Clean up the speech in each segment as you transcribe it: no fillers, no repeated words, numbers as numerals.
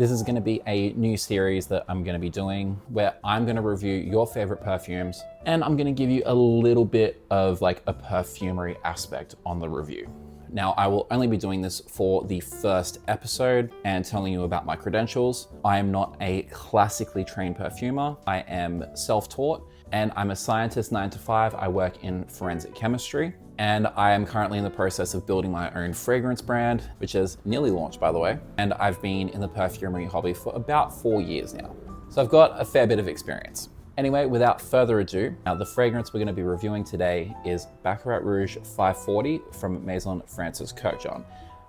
This is going to be a new series that I'm going to be doing where I'm going to review your favorite perfumes and I'm going to give you a little bit of like a perfumery aspect on the review. Now, I will only be doing this for the first episode and telling you about my credentials. I am not a classically trained perfumer. I am self-taught and I'm a scientist 9 to 5. I work in forensic chemistry and I am currently in the process of building my own fragrance brand, which is nearly launched, by the way. And I've been in the perfumery hobby for about 4 years now. So I've got a fair bit of experience. Anyway, without further ado, now the fragrance we're going to be reviewing today is Baccarat Rouge 540 from Maison Francis Kurkdjian.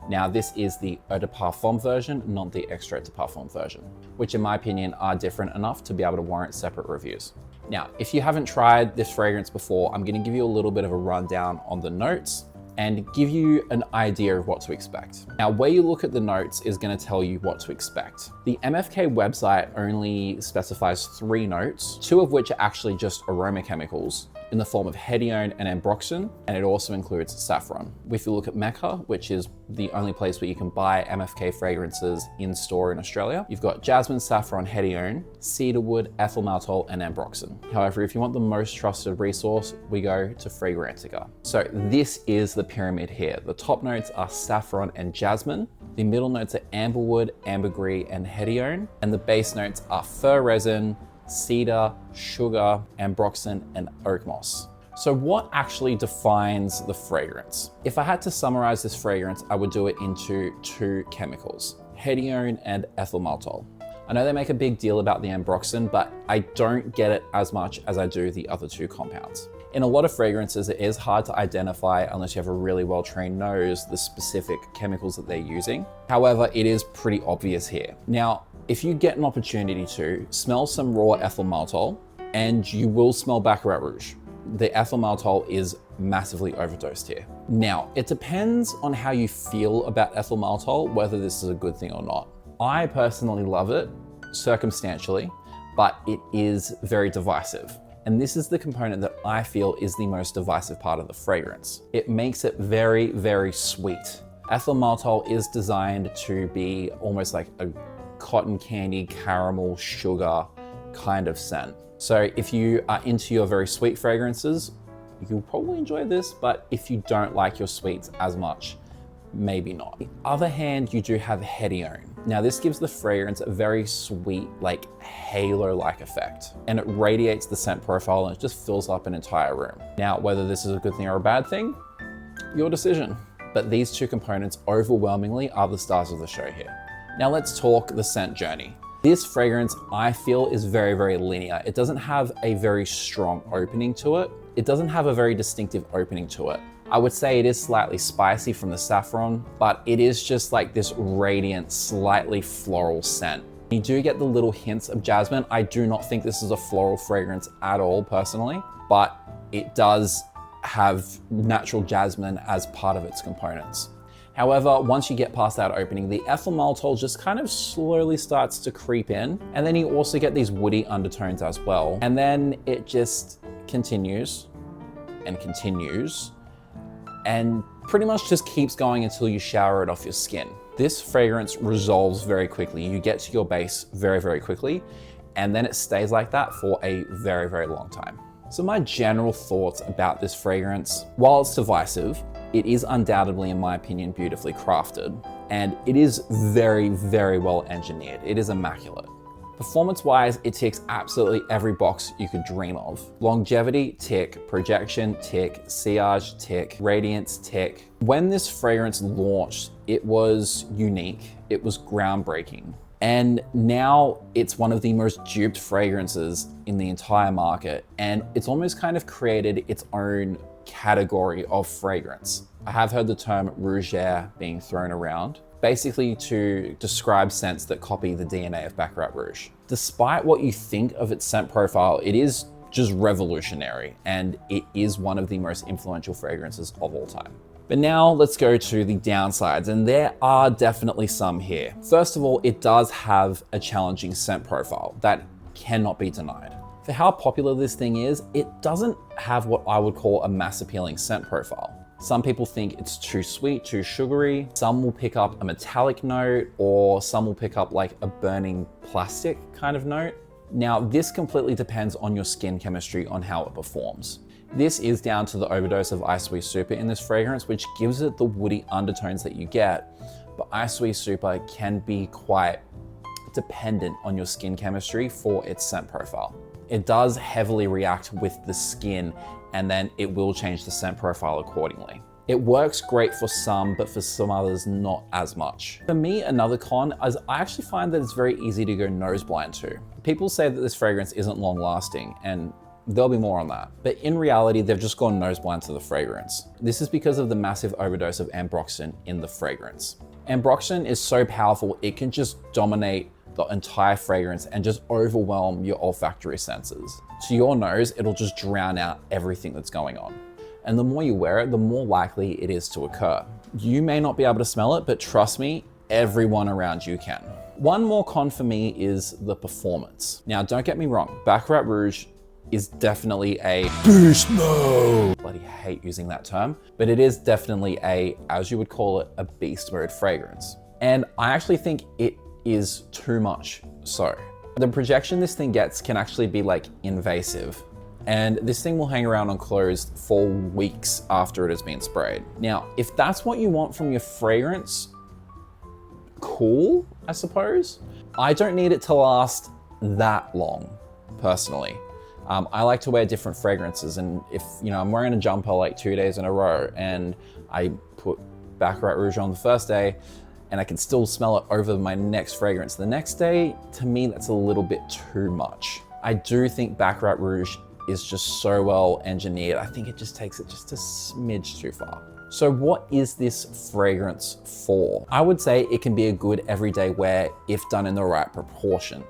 Now this is the Eau de Parfum version, not the Extrait de Parfum version, which in my opinion are different enough to be able to warrant separate reviews. Now, if you haven't tried this fragrance before, I'm going to give you a little bit of a rundown on the notes and give you an idea of what to expect. Now, where you look at the notes is going to tell you what to expect. The MFK website only specifies 3 notes, 2 of which are actually just aroma chemicals in the form of hedione and ambroxan, and it also includes saffron. If you look at Mecca, which is the only place where you can buy MFK fragrances in store in Australia, you've got jasmine, saffron, hedione, cedarwood, ethyl maltol, and ambroxan. However, if you want the most trusted resource, we go to Fragrantica. So this is the pyramid here. The top notes are saffron and jasmine. The middle notes are amberwood, ambergris, and hedione. And the base notes are fir resin, cedar, sugar, ambroxan, and oak moss. So what actually defines the fragrance? If I had to summarize this fragrance, I would do it into 2 chemicals, hedione and ethyl maltol. I know they make a big deal about the ambroxan, but I don't get it as much as I do the other 2 compounds. In a lot of fragrances, it is hard to identify, unless you have a really well-trained nose, the specific chemicals that they're using. However, it is pretty obvious here. Now, if you get an opportunity to smell some raw ethyl maltol, and you will smell Baccarat Rouge. The ethyl maltol is massively overdosed here. Now, it depends on how you feel about ethyl maltol, whether this is a good thing or not. I personally love it, circumstantially, but it is very divisive. And this is the component that I feel is the most divisive part of the fragrance. It makes it very, very sweet. Ethyl maltol is designed to be almost like a cotton candy, caramel, sugar kind of scent. So if you are into your very sweet fragrances, you'll probably enjoy this, but if you don't like your sweets as much, maybe not. On the other hand, you do have hedione. Now this gives the fragrance a very sweet, like halo-like effect, and it radiates the scent profile and it just fills up an entire room. Now, whether this is a good thing or a bad thing, your decision. But these 2 components overwhelmingly are the stars of the show here. Now let's talk the scent journey. This fragrance, I feel, is very, very linear. It doesn't have a very strong opening to it. It doesn't have a very distinctive opening to it. I would say it is slightly spicy from the saffron, but it is just like this radiant, slightly floral scent. You do get the little hints of jasmine. I do not think this is a floral fragrance at all, personally, but it does have natural jasmine as part of its components. However, once you get past that opening, the ethyl maltol just kind of slowly starts to creep in. And then you also get these woody undertones as well. And then it just continues and continues and pretty much just keeps going until you shower it off your skin. This fragrance resolves very quickly. You get to your base very, very quickly. And then it stays like that for a very, very long time. So my general thoughts about this fragrance, while it's divisive, it is undoubtedly, in my opinion, beautifully crafted, and it is very, very well engineered. It is immaculate. Performance-wise, it ticks absolutely every box you could dream of. Longevity, tick. Projection, tick. Sillage, tick. Radiance, tick. When this fragrance launched, it was unique. It was groundbreaking. And now it's one of the most duped fragrances in the entire market, and it's almost kind of created its own category of fragrance. I have heard the term rougère being thrown around, basically to describe scents that copy the DNA of Baccarat Rouge. Despite what you think of its scent profile, it is just revolutionary, and it is one of the most influential fragrances of all time. But now let's go to the downsides, and there are definitely some here. First of all, it does have a challenging scent profile that cannot be denied. For how popular this thing is, it doesn't have what I would call a mass appealing scent profile. Some people think it's too sweet, too sugary. Some will pick up a metallic note, or some will pick up like a burning plastic kind of note. Now, this completely depends on your skin chemistry on how it performs. This is down to the overdose of Ice Super in this fragrance, which gives it the woody undertones that you get. But Ice Super can be quite dependent on your skin chemistry for its scent profile. It does heavily react with the skin, and then it will change the scent profile accordingly. It works great for some, but for some others, not as much. For me, another con is I actually find that it's very easy to go nose blind to. People say that this fragrance isn't long lasting, and there'll be more on that. But in reality, they've just gone nose blind to the fragrance. This is because of the massive overdose of ambroxan in the fragrance. Ambroxan is so powerful, it can just dominate the entire fragrance and just overwhelm your olfactory senses. To your nose, it'll just drown out everything that's going on. And the more you wear it, the more likely it is to occur. You may not be able to smell it, but trust me, everyone around you can. One more con for me is the performance. Now, don't get me wrong, Baccarat Rouge is definitely a beast mode. Bloody hate using that term, but it is definitely a, as you would call it, a beast mode fragrance. And I actually think it is too much so. The projection this thing gets can actually be like invasive. And this thing will hang around on clothes for weeks after it has been sprayed. Now, if that's what you want from your fragrance, cool, I suppose. I don't need it to last that long, personally. I like to wear different fragrances, and if I'm wearing a jumper like 2 days in a row and I put Baccarat Rouge on the first day and I can still smell it over my next fragrance the next day, to me that's a little bit too much. I do think Baccarat Rouge is just so well engineered. I think it just takes it just a smidge too far. So what is this fragrance for? I would say it can be a good everyday wear if done in the right proportion.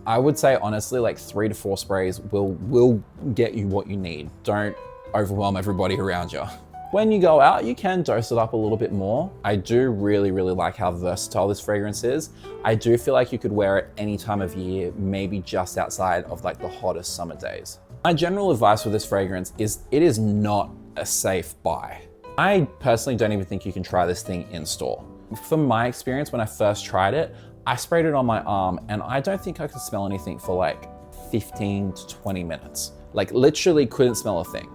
I would say honestly, like 3 to 4 sprays will get you what you need. Don't overwhelm everybody around you. When you go out, you can dose it up a little bit more. I do really like how versatile this fragrance is. I do feel like you could wear it any time of year, maybe just outside of like the hottest summer days. My general advice with this fragrance is it is not a safe buy. I personally don't even think you can try this thing in store. From my experience, when I first tried it, I sprayed it on my arm and I don't think I could smell anything for like 15 to 20 minutes. Like literally couldn't smell a thing.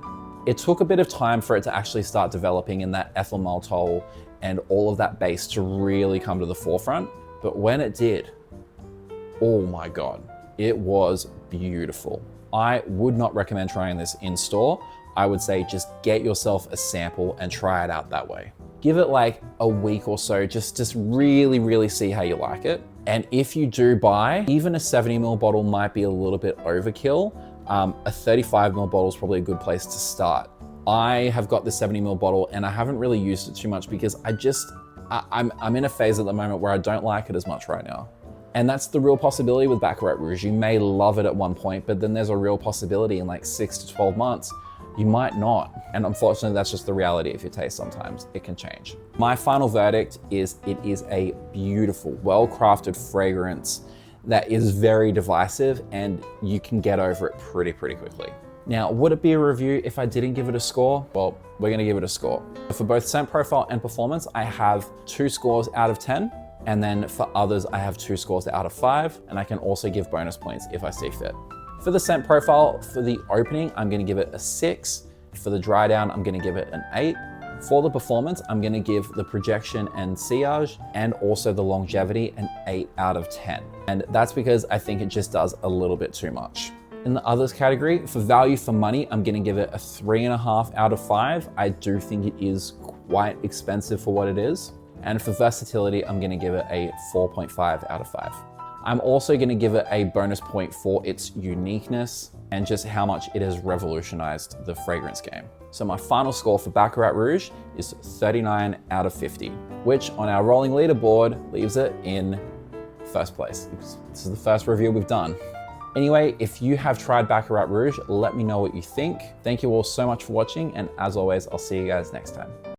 It took a bit of time for it to actually start developing in that ethyl maltol and all of that base to really come to the forefront. But when it did, oh my God, it was beautiful. I would not recommend trying this in store. I would say just get yourself a sample and try it out that way. Give it like a week or so, just really see how you like it. And if you do buy, even a 70 ml bottle might be a little bit overkill. A 35 ml bottle is probably a good place to start. I have got the 70 ml bottle and I haven't really used it too much because I'm in a phase at the moment where I don't like it as much right now. And that's the real possibility with Baccarat Rouge. You may love it at one point, but then there's a real possibility in like 6 to 12 months, you might not. And unfortunately, that's just the reality of your taste sometimes. It can change. My final verdict is it is a beautiful, well-crafted fragrance that is very divisive and you can get over it pretty quickly. Now, would it be a review if I didn't give it a score? Well, we're gonna give it a score. For both scent profile and performance, I have 2 scores out of 10. And then for others, I have 2 scores out of 5. And I can also give bonus points if I see fit. For the scent profile, for the opening, I'm gonna give it a 6. For the dry down, I'm gonna give it an 8. For the performance, I'm gonna give the projection and sillage and also the longevity an 8 out of 10. And that's because I think it just does a little bit too much. In the others category, for value for money, I'm gonna give it a 3.5 out of 5. I do think it is quite expensive for what it is. And for versatility, I'm gonna give it a 4.5 out of 5. I'm also gonna give it a bonus point for its uniqueness and just how much it has revolutionized the fragrance game. So my final score for Baccarat Rouge is 39 out of 50, which on our rolling leaderboard leaves it in first place. This is the first review we've done. Anyway, if you have tried Baccarat Rouge, let me know what you think. Thank you all so much for watching, and as always, I'll see you guys next time.